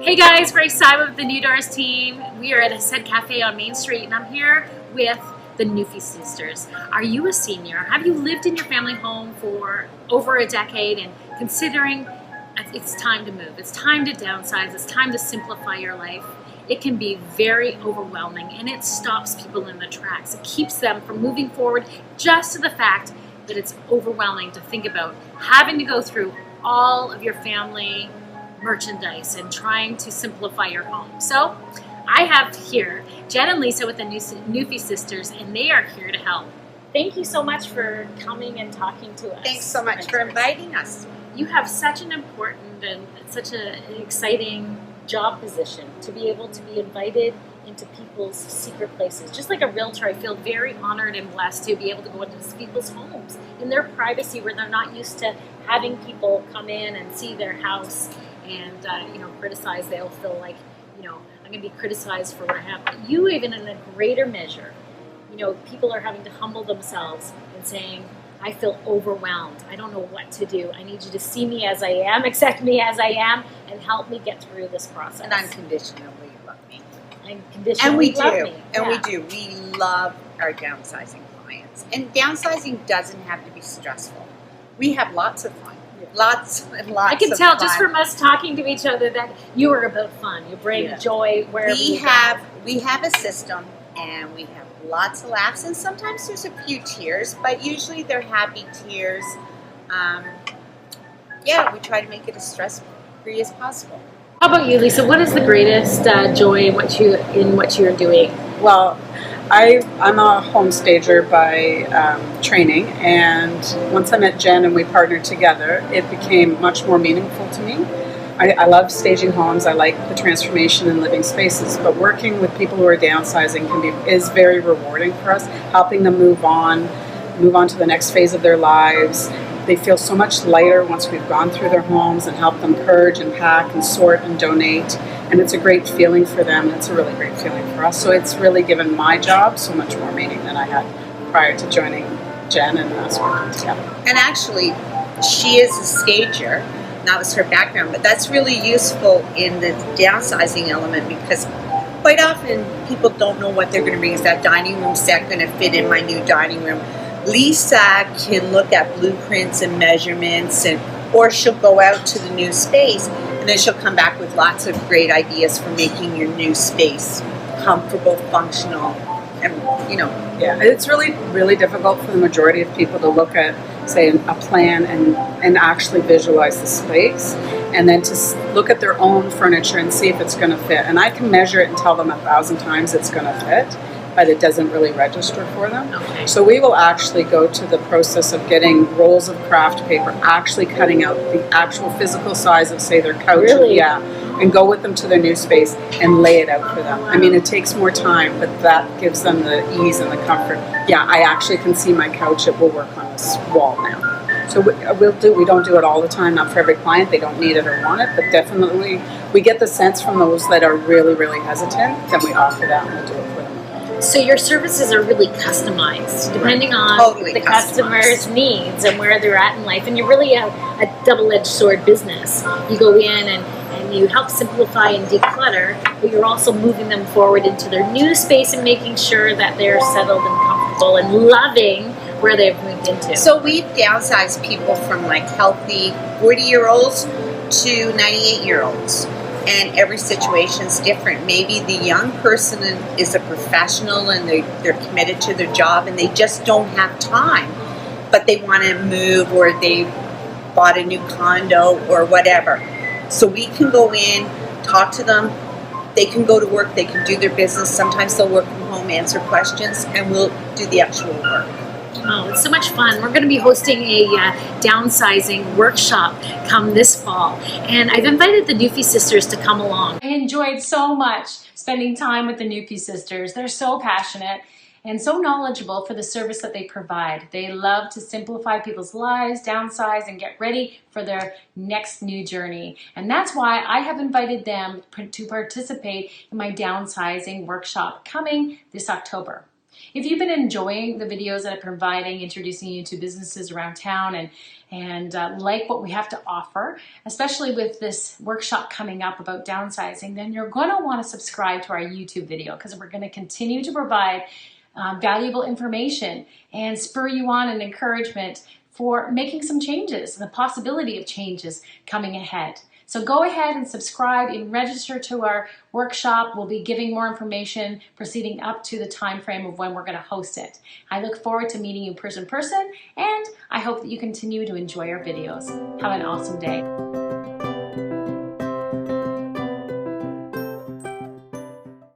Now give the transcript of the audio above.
Hey guys, Grace Simon with the New Doors team. We are at a Said Cafe on Main Street and I'm here with the Newfie Sisters. Are you a senior? Have you lived in your family home for over a decade and considering it's time to move, it's time to downsize, it's time to simplify your life? It can be very overwhelming and it stops people in the tracks. It keeps them from moving forward just to the fact that it's overwhelming to think about having to go through all of your family merchandise and trying to simplify your home. So I have here Jen and Lisa with the Newfie Sisters, and they are here to help. Thank you so much for coming and talking to us. Thanks so much for inviting us. You have such an important and such an exciting job position to be able to be invited into people's secret places. Just like a realtor, I feel very honored and blessed to be able to go into people's homes in their privacy where they're not used to having people come in and see their house and criticize. They'll feel like, I'm going to be criticized for what I have. But you, even in a greater measure, people are having to humble themselves and saying, I feel overwhelmed. I don't know what to do. I need you to see me as I am, accept me as I am, and help me get through this process. And unconditionally love me. And we do. We do. We love our downsizing clients. And downsizing doesn't have to be stressful. We have lots of fun. Lots and lots. I can tell fun. Just from us talking to each other that you are about fun. You bring joy wherever you go. We have a system, and we have lots of laughs, and sometimes there's a few tears, but usually they're happy tears. We try to make it as stress-free as possible. How about you, Lisa? What is the greatest joy in what you're doing? Well, I'm a home stager by training, and once I met Jen and we partnered together, it became much more meaningful to me. I love staging homes. I like the transformation in living spaces, but working with people who are downsizing is very rewarding for us, helping them move on to the next phase of their lives. They feel so much lighter once we've gone through their homes and helped them purge and pack and sort and donate. And it's a great feeling for them. It's a really great feeling for us. So it's really given my job so much more meaning than I had prior to joining Jen and us working together. And actually, she is a stager. That was her background. But that's really useful in the downsizing element because quite often people don't know what they're going to bring. Is that dining room set going to fit in my new dining room? Lisa can look at blueprints and measurements, or she'll go out to the new space, and then she'll come back with lots of great ideas for making your new space comfortable, functional, and Yeah, it's really, really difficult for the majority of people to look at, say, a plan and actually visualize the space, and then to look at their own furniture and see if it's going to fit. And I can measure it and tell them 1,000 times it's going to fit, but it doesn't really register for them. Okay. So we will actually go to the process of getting rolls of craft paper, actually cutting out the actual physical size of, say, their couch. Really? And go with them to their new space and lay it out for them. I mean, it takes more time, but that gives them the ease and the comfort. Yeah, I actually can see my couch. It will work on this wall now. So we don't do it all the time, not for every client. They don't need it or want it, but definitely we get the sense from those that are really, really hesitant, then we offer that and we'll do it for them. So your services are really customized, depending on the customer's needs and where they're at in life. And you're really a double-edged sword business. You go in and you help simplify and declutter, but you're also moving them forward into their new space and making sure that they're settled and comfortable and loving where they've moved into. So we've downsized people from like healthy 40-year-olds to 98-year-olds. And every situation's different. Maybe the young person is a professional and they're committed to their job and they just don't have time, but they want to move, or they bought a new condo or whatever. So we can go in, talk to them. They can go to work. They can do their business. Sometimes they'll work from home, answer questions, and we'll do the actual work. Oh, it's so much fun. We're going to be hosting a downsizing workshop come this fall. And I've invited the Newfie Sisters to come along. I enjoyed so much spending time with the Newfie Sisters. They're so passionate and so knowledgeable for the service that they provide. They love to simplify people's lives, downsize, and get ready for their next new journey. And that's why I have invited them to participate in my downsizing workshop coming this October. If you've been enjoying the videos that I'm providing, introducing you to businesses around town and like what we have to offer, especially with this workshop coming up about downsizing, then you're going to want to subscribe to our YouTube video, because we're going to continue to provide valuable information and spur you on and encouragement for making some changes and the possibility of changes coming ahead. So go ahead and subscribe and register to our workshop. We'll be giving more information proceeding up to the time frame of when we're going to host it. I look forward to meeting you person, and I hope that you continue to enjoy our videos. Have an awesome day.